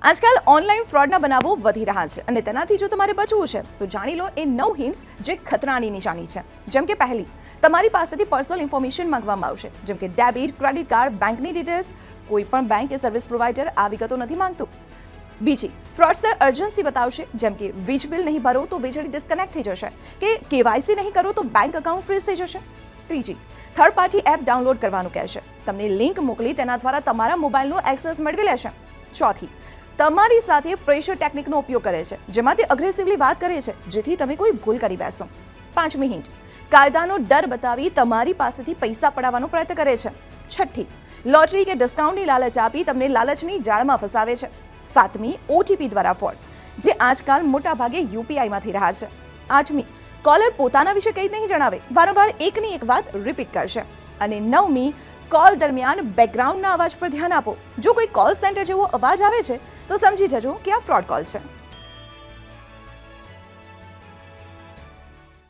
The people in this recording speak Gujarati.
આજકાલ ઓનલાઈન ફ્રોડના બનાવો વધી રહ્યા છે અને તેનાથી જો તમારે બચવું છે તો જાણી લો એ 9 હિન્ટ્સ જે ખતરાની નિશાની છે. જેમ કે પહેલી, તમારી પાસેથી પર્સનલ ઇન્ફોર્મેશન માંગવામાં આવશે, જેમ કે ડેબિટ, ક્રેડિટ કાર્ડ, બેંકની ડિટેલ્સ. કોઈ પણ બેંક કે સર્વિસ પ્રોવાઇડર આ વિગતો નથી માંગતું. બીજી, ફ્રોડસ્ટર અર્જન્સી બતાવશે, જેમ કે વીજ બિલ નહીં ભરો તો વીજળી ડિસ્કનેક્ટ થઈ જશે, કે કેવાયસી નહીં કરો તો બેંક એકાઉન્ટ ફ્રીઝ થઈ જશે. ત્રીજી, થર્ડ પાર્ટી એપ ડાઉનલોડ કરવાનું કહેશે, તમને લિંક મોકલી તેના દ્વારા તમારા મોબાઈલનો એક્સેસ મેળવી લેશે. ચોથી, તમારી સાથે પ્રેશર ટેકનિકનો ઉપયોગ કરે છે, જેમાં તે અગ્રેસિવલી વાત કરે છે જેથી તમે કોઈ ભૂલ કરી બેસો. પાંચમી હિન્ટ, કાયદાનો ડર બતાવી તમારી પાસેથી પૈસા પડાવવાનો પ્રયત્ન કરે છે. છઠ્ઠી, લોટરી કે ડિસ્કાઉન્ટની લાલચ આપી તમને લાલચની જાળમાં ફસાવે છે. સાતમી, ઓટીપી દ્વારા ફ્રોડ, જે આજકાલ મોટાભાગે યુપીઆઈમાં થઈ રહ્યા છે. આઠમી, કોલર પોતાના વિશે કંઈ નહીં જણાવે, વારંવાર એકની એક વાત રિપીટ કરશે. અને નવમી, કોલ દરમિયાન બેકગ્રાઉન્ડના અવાજ પર ધ્યાન આપો. જો કોઈ કોલ સેન્ટર જેવો અવાજ આવે છે તો સમજી જજો કે આ ફ્રોડ કોલ છે.